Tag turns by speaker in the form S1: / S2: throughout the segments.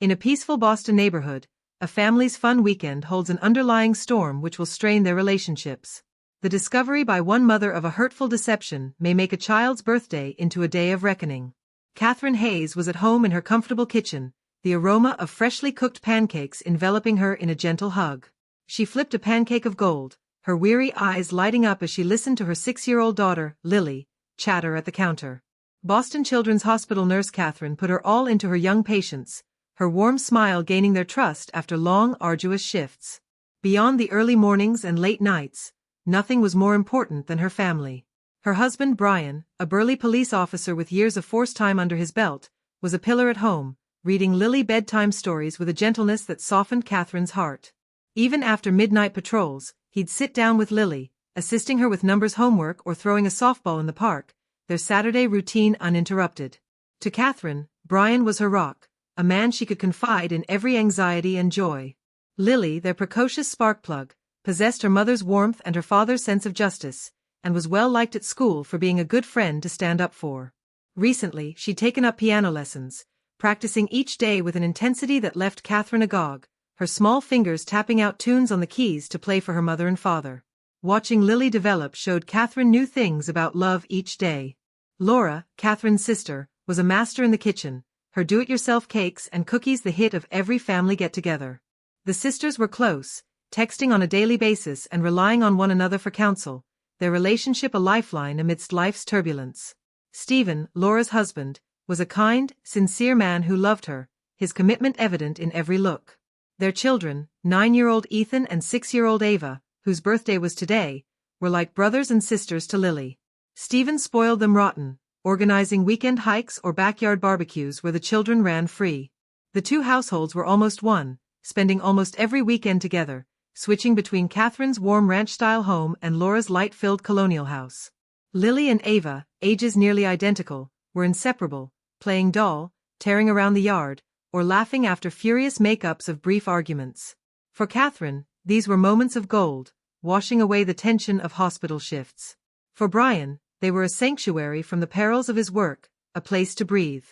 S1: In a peaceful Boston neighborhood, a family's fun weekend holds an underlying storm which will strain their relationships. The discovery by one mother of a hurtful deception may make a child's birthday into a day of reckoning. Catherine Hayes was at home in her comfortable kitchen, the aroma of freshly cooked pancakes enveloping her in a gentle hug. She flipped a pancake of gold, her weary eyes lighting up as she listened to her 6-year-old daughter, Lily, chatter at the counter. Boston Children's Hospital nurse Catherine put her all into her young patients, her warm smile gaining their trust after long, arduous shifts. Beyond the early mornings and late nights, nothing was more important than her family. Her husband Brian, a burly police officer with years of force time under his belt, was a pillar at home, reading Lily bedtime stories with a gentleness that softened Catherine's heart. Even after midnight patrols, he'd sit down with Lily, assisting her with numbers homework or throwing a softball in the park, their Saturday routine uninterrupted. To Catherine, Brian was her rock, a man she could confide in every anxiety and joy. Lily, their precocious sparkplug, possessed her mother's warmth and her father's sense of justice, and was well liked at school for being a good friend to stand up for. Recently, she'd taken up piano lessons, practicing each day with an intensity that left Catherine agog, her small fingers tapping out tunes on the keys to play for her mother and father. Watching Lily develop showed Catherine new things about love each day. Laura, Catherine's sister, was a master in the kitchen, her do-it-yourself cakes and cookies the hit of every family get-together. The sisters were close, texting on a daily basis and relying on one another for counsel, their relationship a lifeline amidst life's turbulence. Stephen, Laura's husband, was a kind, sincere man who loved her, his commitment evident in every look. Their children, 9-year-old Ethan and 6-year-old Ava, whose birthday was today, were like brothers and sisters to Lily. Stephen spoiled them rotten, organizing weekend hikes or backyard barbecues where the children ran free. The two households were almost one, spending almost every weekend together, switching between Catherine's warm ranch-style home and Laura's light-filled colonial house. Lily and Ava, ages nearly identical, were inseparable, playing doll, tearing around the yard, or laughing after furious make-ups of brief arguments. For Catherine, these were moments of gold, washing away the tension of hospital shifts. For Brian, they were a sanctuary from the perils of his work, a place to breathe.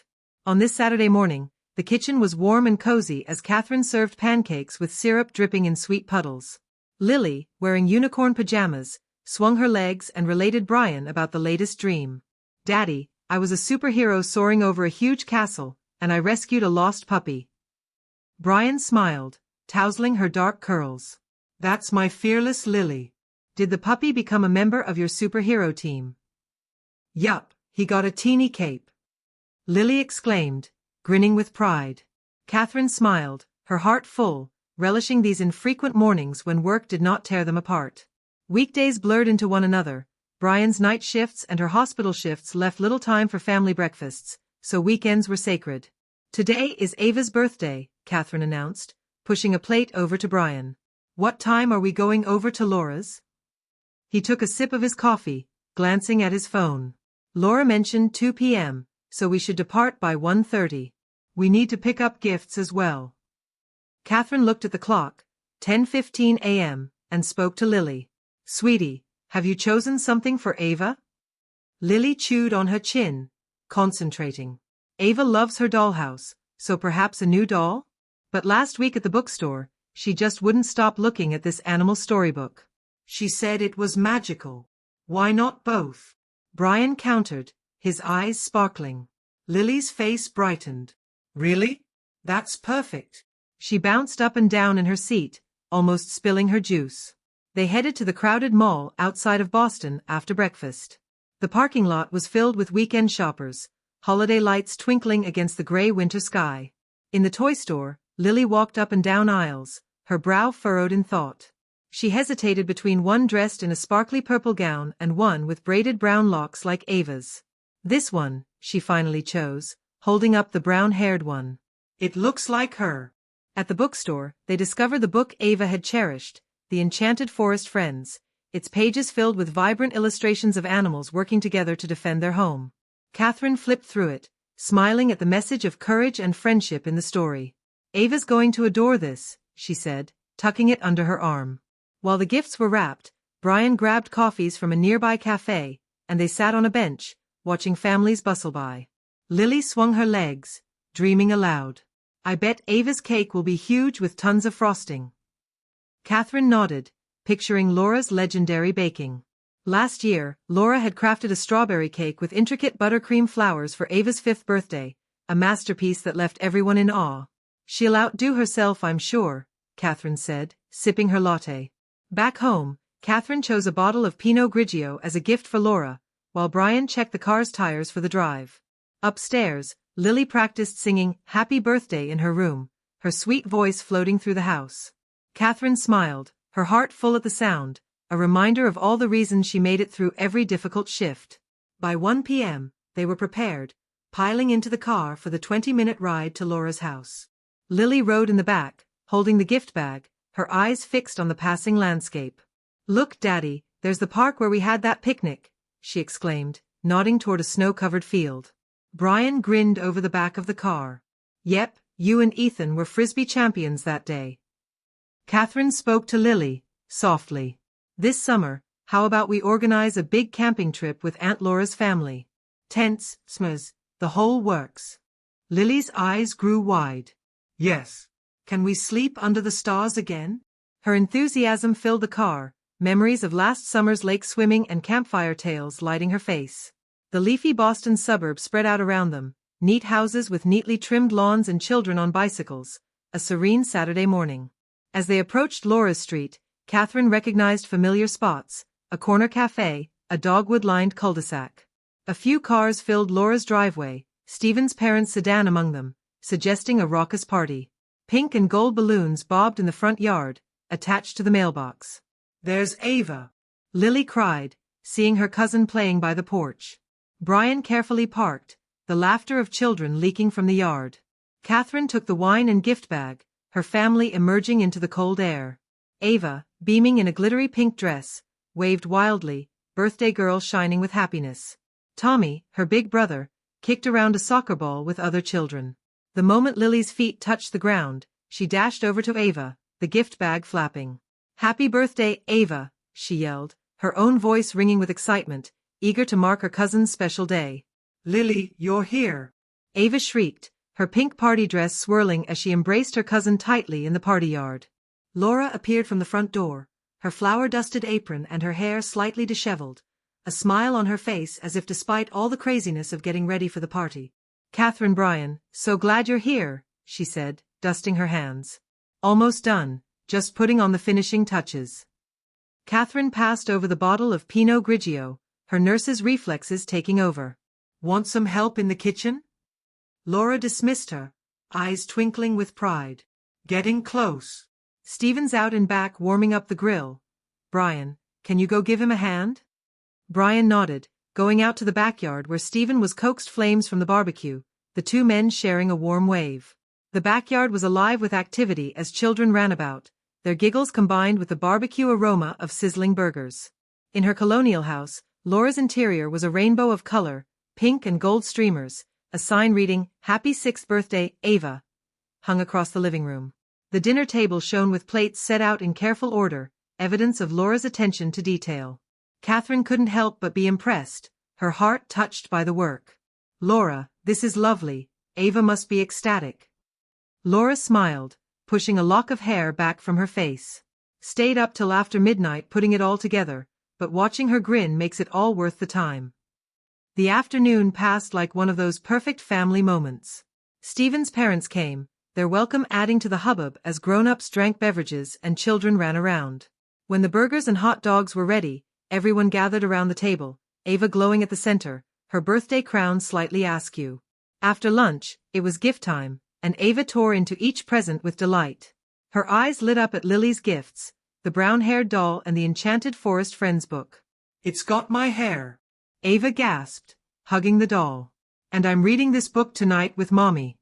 S1: On this Saturday morning, the kitchen was warm and cozy as Catherine served pancakes with syrup dripping in sweet puddles. Lily, wearing unicorn pajamas, swung her legs and related Brian about the latest dream. "Daddy, I was a superhero soaring over a huge castle, and I rescued a lost puppy." Brian smiled, tousling her dark curls. "That's my fearless Lily. Did the puppy become a member of your superhero team?" "Yup, he got a teeny cape," Lily exclaimed, grinning with pride. Catherine smiled, her heart full, relishing these infrequent mornings when work did not tear them apart. Weekdays blurred into one another, Brian's night shifts and her hospital shifts left little time for family breakfasts, so weekends were sacred. "Today is Ava's birthday," Catherine announced, pushing a plate over to Brian. "What time are we going over to Laura's?" He took a sip of his coffee, glancing at his phone. "Laura mentioned 2 p.m., so we should depart by 1:30. We need to pick up gifts as well." Catherine looked at the clock, 10:15 a.m., and spoke to Lily. "Sweetie, have you chosen something for Ava?" Lily chewed on her chin, concentrating. Ava loves her dollhouse, so perhaps a new doll? But last week at the bookstore, she just wouldn't stop looking at this animal storybook. She said it was magical. "Why not both?" Brian countered, his eyes sparkling. Lily's face brightened. "Really? That's perfect." She bounced up and down in her seat, almost spilling her juice. They headed to the crowded mall outside of Boston after breakfast. The parking lot was filled with weekend shoppers, holiday lights twinkling against the gray winter sky. In the toy store, Lily walked up and down aisles, her brow furrowed in thought. She hesitated between one dressed in a sparkly purple gown and one with braided brown locks like Ava's. "This one," she finally chose, holding up the brown-haired one. "It looks like her." At the bookstore, they discovered the book Ava had cherished, The Enchanted Forest Friends, its pages filled with vibrant illustrations of animals working together to defend their home. Catherine flipped through it, smiling at the message of courage and friendship in the story. "Ava's going to adore this," she said, tucking it under her arm. While the gifts were wrapped, Brian grabbed coffees from a nearby cafe, and they sat on a bench, watching families bustle by. Lily swung her legs, dreaming aloud. I bet Ava's cake will be huge with tons of frosting. Catherine nodded, picturing Laura's legendary baking. Last year, Laura had crafted a strawberry cake with intricate buttercream flowers for Ava's 5th birthday, a masterpiece that left everyone in awe. She'll outdo herself, I'm sure, Catherine said, sipping her latte. Back home, Catherine chose a bottle of Pinot Grigio as a gift for Laura, while Brian checked the car's tires for the drive. Upstairs, Lily practiced singing Happy Birthday in her room, her sweet voice floating through the house. Catherine smiled, her heart full at the sound, a reminder of all the reasons she made it through every difficult shift. By 1 p.m., they were prepared, piling into the car for the 20-minute ride to Laura's house. Lily rode in the back, holding the gift bag, her eyes fixed on the passing landscape. Look, Daddy, there's the park where we had that picnic, she exclaimed, nodding toward a snow-covered field. Brian grinned over the back of the car. Yep, you and Ethan were Frisbee champions that day. Catherine spoke to Lily, softly. This summer, how about we organize a big camping trip with Aunt Laura's family? Tents, s'mores, the whole works. Lily's eyes grew wide. Yes. Can we sleep under the stars again? Her enthusiasm filled the car, memories of last summer's lake swimming and campfire tales lighting her face. The leafy Boston suburbs spread out around them, neat houses with neatly trimmed lawns and children on bicycles, a serene Saturday morning. As they approached Laura's street, Catherine recognized familiar spots, a corner cafe, a dogwood-lined cul-de-sac. A few cars filled Laura's driveway, Stephen's parents' sedan among them, suggesting a raucous party. Pink and gold balloons bobbed in the front yard, attached to the mailbox. There's Ava! Lily cried, seeing her cousin playing by the porch. Brian carefully parked, the laughter of children leaking from the yard. Catherine took the wine and gift bag, her family emerging into the cold air. Ava, beaming in a glittery pink dress, waved wildly, birthday girl shining with happiness. Tommy, her big brother, kicked around a soccer ball with other children. The moment Lily's feet touched the ground, she dashed over to Ava, the gift bag flapping. Happy birthday, Ava, she yelled, her own voice ringing with excitement, eager to mark her cousin's special day. Lily, you're here! Ava shrieked, her pink party dress swirling as she embraced her cousin tightly in the party yard. Laura appeared from the front door, her flower-dusted apron and her hair slightly disheveled, a smile on her face as if despite all the craziness of getting ready for the party. Catherine, Brian, so glad you're here, she said, dusting her hands. Almost done, just putting on the finishing touches. Catherine passed over the bottle of Pinot Grigio, her nurse's reflexes taking over. Want some help in the kitchen? Laura dismissed her, eyes twinkling with pride. Getting close. Stephen's out and back warming up the grill. Brian, can you go give him a hand? Brian nodded, going out to the backyard where Stephen was coaxed flames from the barbecue, the two men sharing a warm wave. The backyard was alive with activity as children ran about, their giggles combined with the barbecue aroma of sizzling burgers. In her colonial house, Laura's interior was a rainbow of color, pink and gold streamers, a sign reading, Happy 6th Birthday, Ava, hung across the living room. The dinner table shone with plates set out in careful order, evidence of Laura's attention to detail. Catherine couldn't help but be impressed, her heart touched by the work. Laura, this is lovely, Ava must be ecstatic. Laura smiled, pushing a lock of hair back from her face. Stayed up till after midnight putting it all together, but watching her grin makes it all worth the time. The afternoon passed like one of those perfect family moments. Stephen's parents came, their welcome adding to the hubbub as grown-ups drank beverages and children ran around. When the burgers and hot dogs were ready, everyone gathered around the table, Ava glowing at the center, her birthday crown slightly askew. After lunch, it was gift time, and Ava tore into each present with delight. Her eyes lit up at Lily's gifts, the brown-haired doll and the Enchanted Forest Friends book. It's got my hair, Ava gasped, hugging the doll. And I'm reading this book tonight with Mommy.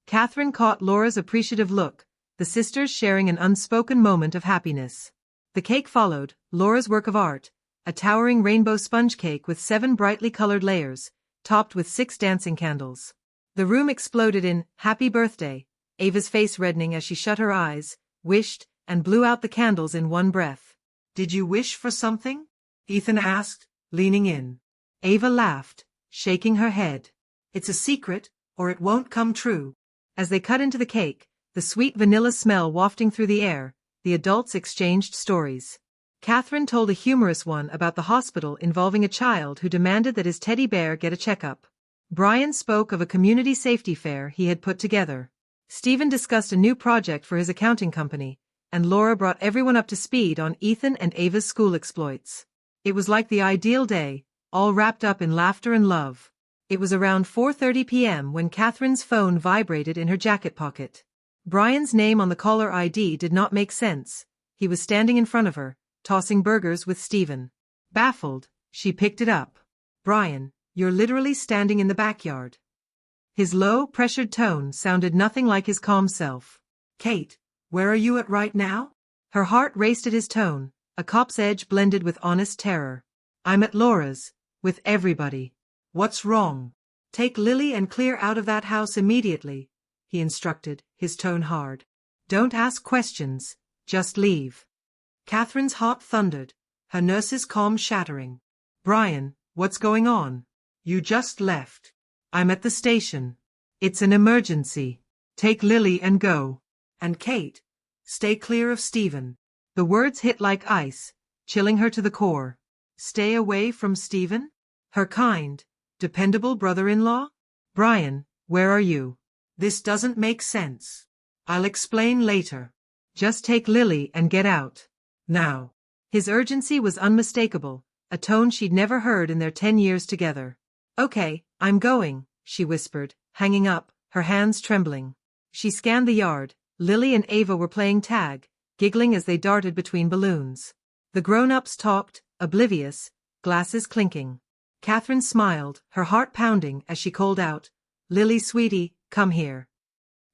S1: Catherine caught Laura's appreciative look, the sisters sharing an unspoken moment of happiness. The cake followed, Laura's work of art, a towering rainbow sponge cake with 7 brightly colored layers, topped with 6 dancing candles. The room exploded in Happy Birthday, Ava's face reddening as she shut her eyes, wished, and blew out the candles in one breath. Did you wish for something? Ethan asked, leaning in. Ava laughed, shaking her head. It's a secret, or it won't come true. As they cut into the cake, the sweet vanilla smell wafting through the air, the adults exchanged stories. Catherine told a humorous one about the hospital involving a child who demanded that his teddy bear get a checkup. Brian spoke of a community safety fair he had put together. Stephen discussed a new project for his accounting company, and Laura brought everyone up to speed on Ethan and Ava's school exploits. It was like the ideal day, all wrapped up in laughter and love. It was around 4:30 p.m. when Catherine's phone vibrated in her jacket pocket. Brian's name on the caller ID did not make sense. He was standing in front of her, tossing burgers with Stephen. Baffled, she picked it up. "Brian, you're literally standing in the backyard." His low, pressured tone sounded nothing like his calm self. "Kate, where are you at right now?" Her heart raced at his tone, a cop's edge blended with honest terror. "I'm at Laura's, with everybody." "What's wrong?" "Take Lily and clear out of that house immediately," he instructed, his tone hard. "Don't ask questions, just leave." Catherine's heart thundered, her nurse's calm shattering. "Brian, what's going on? You just left." "I'm at the station. It's an emergency. Take Lily and go. And Kate, stay clear of Stephen." The words hit like ice, chilling her to the core. Stay away from Stephen? Her kind, dependable brother-in-law? "Brian, where are you?" "This doesn't make sense." "I'll explain later. Just take Lily and get out. Now." His urgency was unmistakable, a tone she'd never heard in their 10 years together. "Okay, I'm going," she whispered, hanging up, her hands trembling. She scanned the yard. Lily and Ava were playing tag, giggling as they darted between balloons. The grown-ups talked, oblivious, glasses clinking. Catherine smiled, her heart pounding as she called out, "Lily, sweetie, come here."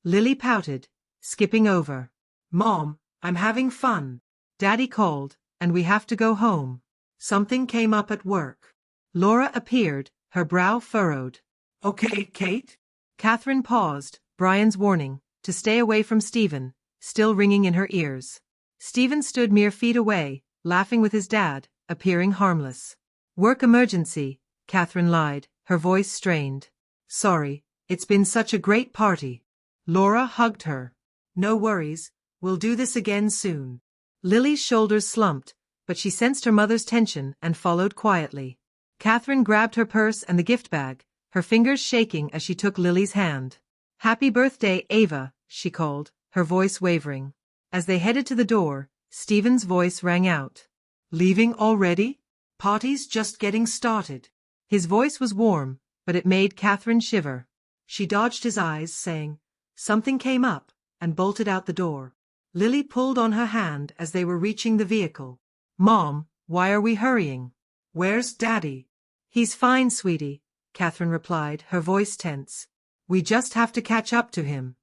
S1: Lily pouted, skipping over. "Mom, I'm having fun." "Daddy called, and we have to go home. Something came up at work." Laura appeared, her brow furrowed. "Okay, Kate?" Catherine paused, Brian's warning, to stay away from Stephen, still ringing in her ears. Stephen stood mere feet away, laughing with his dad, appearing harmless. "Work emergency," Catherine lied, her voice strained. "Sorry, it's been such a great party." Laura hugged her. "No worries, we'll do this again soon." Lily's shoulders slumped, but she sensed her mother's tension and followed quietly. Catherine grabbed her purse and the gift bag, her fingers shaking as she took Lily's hand. "Happy birthday, Ava," she called, her voice wavering. As they headed to the door, Stephen's voice rang out. "Leaving already? Party's just getting started." His voice was warm, but it made Catherine shiver. She dodged his eyes, saying, "Something came up," and bolted out the door. Lily pulled on her hand as they were reaching the vehicle. "Mom, why are we hurrying?" "Where's Daddy?" "He's fine, sweetie," Catherine replied, her voice tense. "We just have to catch up to him."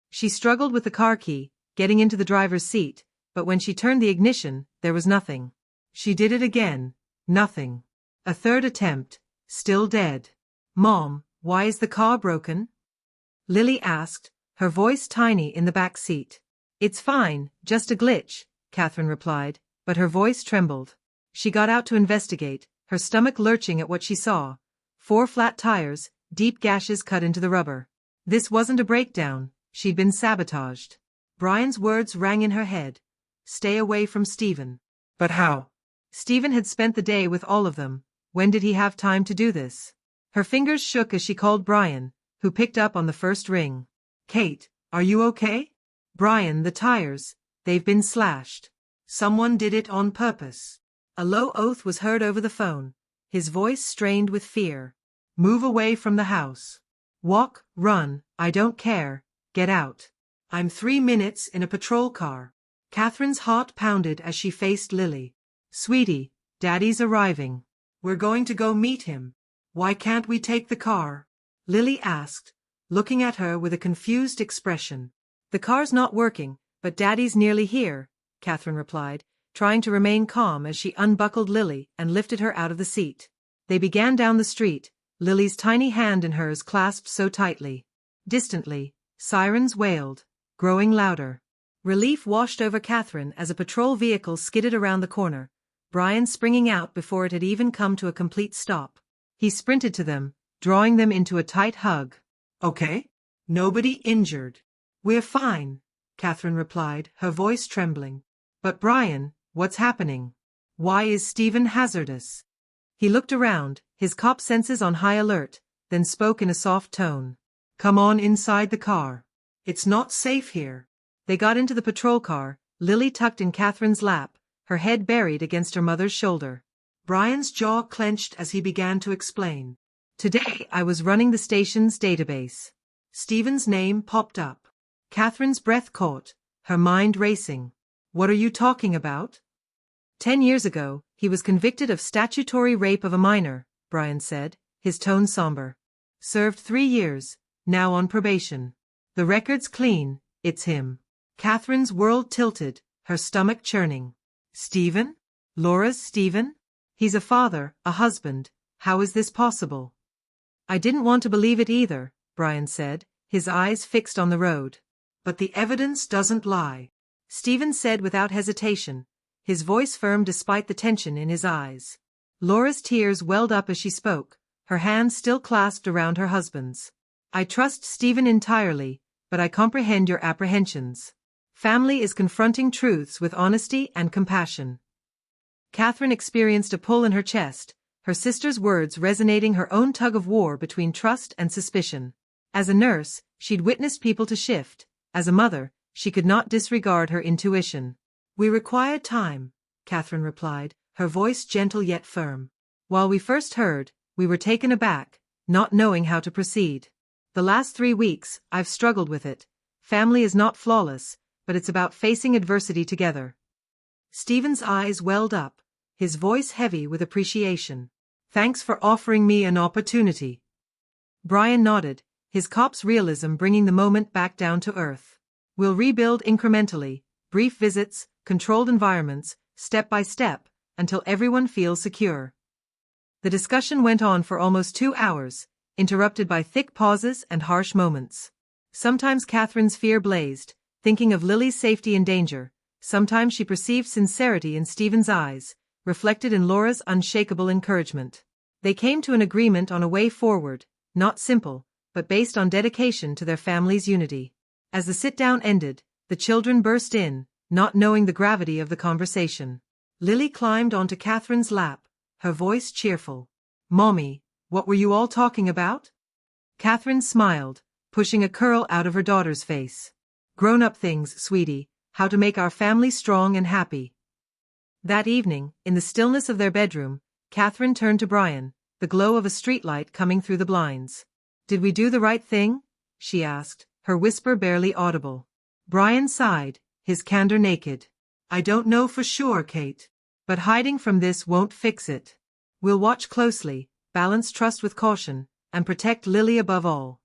S1: She struggled with the car key, getting into the driver's seat, but when she turned the ignition, there was nothing. She did it again. Nothing. A third attempt. Still dead. "Mom, why is the car broken?" Lily asked, her voice tiny in the back seat. "It's fine, just a glitch," Catherine replied, but her voice trembled. She got out to investigate, her stomach lurching at what she saw. 4 flat tires, deep gashes cut into the rubber. This wasn't a breakdown, she'd been sabotaged. Brian's words rang in her head. "Stay away from Stephen." "But how?" Stephen had spent the day with all of them. When did he have time to do this? Her fingers shook as she called Brian, who picked up on the first ring. "Kate, are you okay?" "Brian, the tires, they've been slashed. Someone did it on purpose." A low oath was heard over the phone, his voice strained with fear. "Move away from the house. Walk, run, I don't care, get out." "I'm 3 minutes in a patrol car." Catherine's heart pounded as she faced Lily. "Sweetie, Daddy's arriving. We're going to go meet him. Why can't we take the car?" Lily asked, looking at her with a confused expression. "The car's not working, but Daddy's nearly here," Catherine replied, trying to remain calm as she unbuckled Lily and lifted her out of the seat. They began down the street, Lily's tiny hand in hers clasped so tightly. Distantly, sirens wailed, growing louder. Relief washed over Catherine as a patrol vehicle skidded around the corner, Brian springing out before it had even come to a complete stop. He sprinted to them, drawing them into a tight hug. "Okay? Nobody injured. We're fine, Catherine replied, her voice trembling. But Brian, what's happening? Why is Stephen hazardous? He looked around, his cop senses on high alert, then spoke in a soft tone. Come on inside the car. It's not safe here. They got into the patrol car, Lily tucked in Catherine's lap, her head buried against her mother's shoulder. Brian's jaw clenched as he began to explain. Today I was running the station's database. Stephen's name popped up. Catherine's breath caught, her mind racing. What are you talking about? 10 years ago, he was convicted of statutory rape of a minor, Brian said, his tone somber. Served 3 years, now on probation. The record's clean, it's him. Catherine's world tilted, her stomach churning. Stephen? Laura's Stephen? He's a father, a husband. How is this possible? I didn't want to believe it either, Brian said, his eyes fixed on the road. But the evidence doesn't lie. Stephen said without hesitation, his voice firm despite the tension in his eyes. Laura's tears welled up as she spoke, her hands still clasped around her husband's. I trust Stephen entirely, but I comprehend your apprehensions. Family is confronting truths with honesty and compassion. Catherine experienced a pull in her chest, her sister's words resonating her own tug-of-war between trust and suspicion. As a nurse, she'd witnessed people to shift. As a mother, she could not disregard her intuition. We required time, Catherine replied, her voice gentle yet firm. While we first heard, we were taken aback, not knowing how to proceed. The last 3 weeks, I've struggled with it. Family is not flawless, but it's about facing adversity together. Stephen's eyes welled up, his voice heavy with appreciation. Thanks for offering me an opportunity. Brian nodded, his cop's realism bringing the moment back down to earth. We'll rebuild incrementally, brief visits, controlled environments, step by step, until everyone feels secure. The discussion went on for almost 2 hours, interrupted by thick pauses and harsh moments. Sometimes Catherine's fear blazed, thinking of Lily's safety and danger. Sometimes she perceived sincerity in Stephen's eyes, reflected in Laura's unshakable encouragement. They came to an agreement on a way forward, not simple, but based on dedication to their family's unity. As the sit-down ended, the children burst in, not knowing the gravity of the conversation. Lily climbed onto Catherine's lap, her voice cheerful. Mommy, what were you all talking about? Catherine smiled, pushing a curl out of her daughter's face. Grown-up things, sweetie, how to make our family strong and happy. That evening, in the stillness of their bedroom, Catherine turned to Brian, the glow of a streetlight coming through the blinds. Did we do the right thing? She asked, her whisper barely audible. Brian sighed, his candor naked. I don't know for sure, Kate. But hiding from this won't fix it. We'll watch closely, balance trust with caution, and protect Lily above all.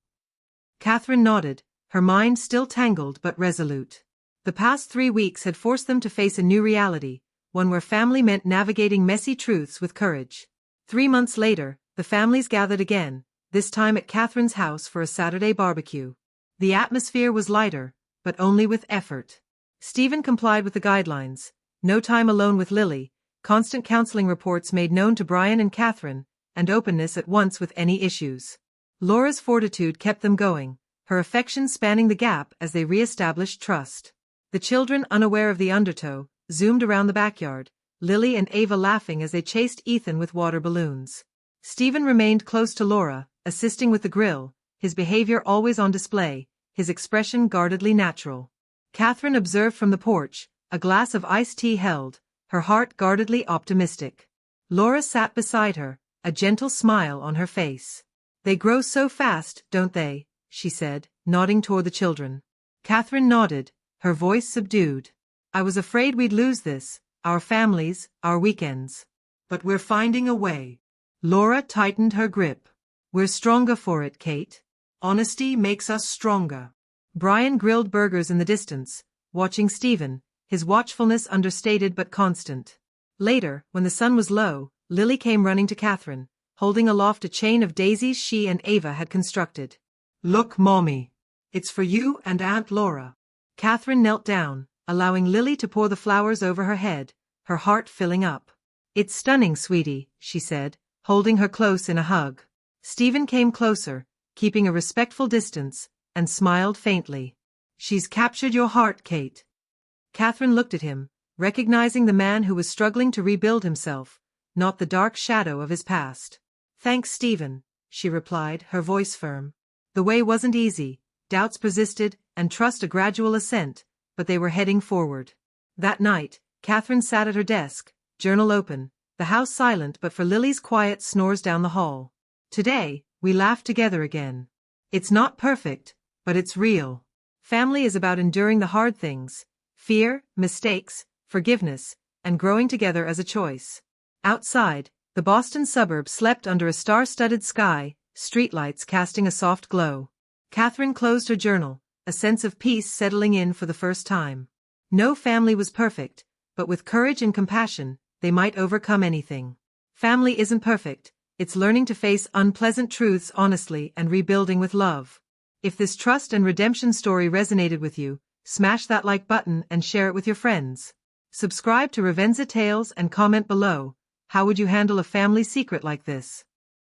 S1: Catherine nodded, her mind still tangled but resolute. The past 3 weeks had forced them to face a new reality, one where family meant navigating messy truths with courage. 3 months later, the families gathered again, this time at Catherine's house for a Saturday barbecue. The atmosphere was lighter, but only with effort. Stephen complied with the guidelines, no time alone with Lily, constant counseling reports made known to Brian and Catherine, and openness at once with any issues. Laura's fortitude kept them going, her affection spanning the gap as they re-established trust. The children, unaware of the undertow, zoomed around the backyard, Lily and Ava laughing as they chased Ethan with water balloons. Stephen remained close to Laura, assisting with the grill, his behavior always on display, his expression guardedly natural. Catherine observed from the porch, a glass of iced tea held, her heart guardedly optimistic. Laura sat beside her, a gentle smile on her face. They grow so fast, don't they? She said, nodding toward the children. Catherine nodded, her voice subdued. I was afraid we'd lose this, our families, our weekends. But we're finding a way. Laura tightened her grip. We're stronger for it, Kate. Honesty makes us stronger. Brian grilled burgers in the distance, watching Stephen, his watchfulness understated but constant. Later, when the sun was low, Lily came running to Catherine, holding aloft a chain of daisies she and Ava had constructed. Look, Mommy. It's for you and Aunt Laura. Catherine knelt down, allowing Lily to pour the flowers over her head, her heart filling up. It's stunning, sweetie, she said, holding her close in a hug. Stephen came closer, keeping a respectful distance, and smiled faintly. She's captured your heart, Kate. Catherine looked at him, recognizing the man who was struggling to rebuild himself, not the dark shadow of his past. Thanks, Stephen, she replied, her voice firm. The way wasn't easy, doubts persisted, and trust a gradual ascent, but they were heading forward. That night, Catherine sat at her desk, journal open, the house silent but for Lily's quiet snores down the hall. Today, we laughed together again. It's not perfect, but it's real. Family is about enduring the hard things, fear, mistakes, forgiveness, and growing together as a choice. Outside, the Boston suburb slept under a star-studded sky, streetlights casting a soft glow. Catherine closed her journal, a sense of peace settling in for the first time. No family was perfect, but with courage and compassion, they might overcome anything. Family isn't perfect, it's learning to face unpleasant truths honestly and rebuilding with love. If this trust and redemption story resonated with you, smash that like button and share it with your friends. Subscribe to Revenza Tales and comment below. How would you handle a family secret like this?